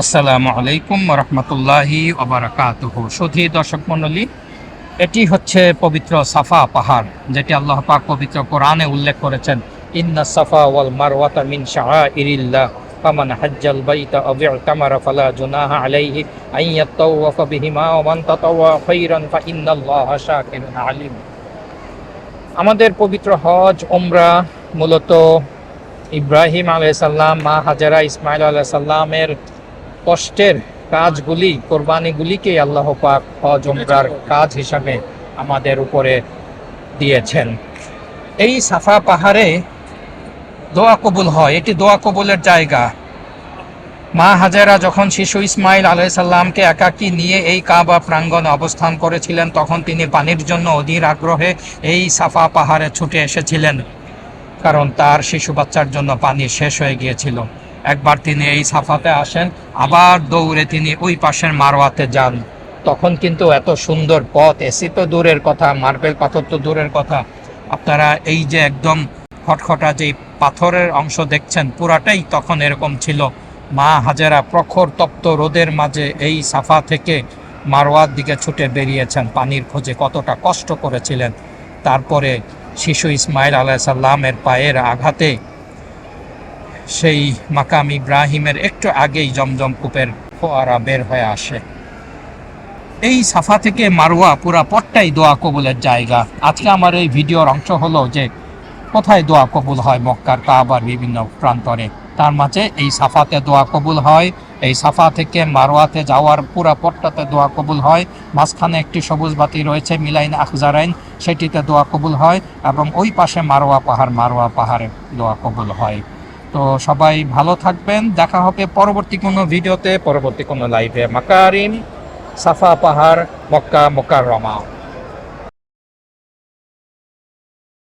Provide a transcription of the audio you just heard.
আসসালামু আলাইকুম রহমতুল্লাহি ওবারাকাতুহু। সুধী দর্শক মণ্ডলী, এটি হচ্ছে পবিত্র সাফা পাহাড়, যেটি আল্লাহ পাক পবিত্র কোরআনে উল্লেখ করেছেন, ইন্না সাফা ওয়াল মারওয়াতা মিন শাআইরিল্লাহ ফামান হাজ্জাল বাইতা আও ইতামারা ফালা জুনাহা আলাইহি আন ইয়াতাওয়াফা বিহিমা ওয়া মান তাতাওয়া খাইরান ফা ইন্নাল্লাহা শাকিরুন আলিম। আমাদের পবিত্র হজ ওমরা মূলত ইব্রাহিম আলাইহিস সালাম, মা হাজেরা, ইসমাইল আলাইহিস সালামের কষ্টের কাজগুলি, কোরবানিগুলিকে আল্লাহ পাক হজ উমরার কাজ হিসাবে আমাদের উপরে দিয়েছেন। এই সাফা পাহাড়ে দোয়া কবুল হয়, এটি দোয়া কবুলের জায়গা। মা হাজেরা যখন শিশু ইসমাইল আলাইহিস সালামকে একাকী নিয়ে এই কাবা প্রাঙ্গণে অবস্থান করেছিলেন, তখন তিনি পানির জন্য অধীর আগ্রহে এই সাফা পাহাড়ে ছুটে এসেছিলেন, কারণ তার শিশু বাচ্চার জন্য পানি শেষ হয়ে গিয়েছিল। একবার তিনি এই সাফাতে আসেন, আবার দৌড়ে তিনি ওই পাশের মারওয়াতে যান। তখন কিন্তু এত সুন্দর পথ, এসি তো দূরের কথা, মার্বেল পাথর তো দূরের কথা, আপনারা এই যে একদম খটখটা যেই পাথরের অংশ দেখছেন, পুরাটাই তখন এরকম ছিল। মা হাজেরা প্রখর তপ্ত রোদের মাঝে এই সাফা থেকে মারওয়ার দিকে ছুটে বেরিয়েছেন পানির খোঁজে, কতটা কষ্ট করেছিলেন। তারপরে শিশু ইসমাইল আলাইহিস সালামের পায়ের আঘাতে সেই মাকাম ইব্রাহিমের একটু আগেই জমজম কূপের ফোয়ারা বের হয়ে আসে। এই সাফা থেকে মারওয়া পুরা পথটাই দোয়া কবুলের জায়গা। আজকে আমার এই ভিডিওর অংশ হলো যে কোথায় দোয়া কবুল হয় মক্কার কাবার বিভিন্ন প্রান্তরে, তার মাঝে এই সাফাতে দোয়া কবুল হয়। এই সাফা থেকে মারওয়াতে যাওয়ার পুরা পথটাতে দোয়া কবুল হয়। মাঝখানে একটি সবুজ বাতি রয়েছে, মিলাইন আখজারাইন, সেটিতে দোয়া কবুল হয়। এবং ওই পাশে মারওয়া পাহাড়ে দোয়া কবুল হয়। তো সবাই ভালো থাকবেন, দেখা হবে পরবর্তী কোনো ভিডিওতে, পরবর্তী কোনো লাইভে। মাকারিম সাফা পাহাড়, মক্কা মুকাররমা।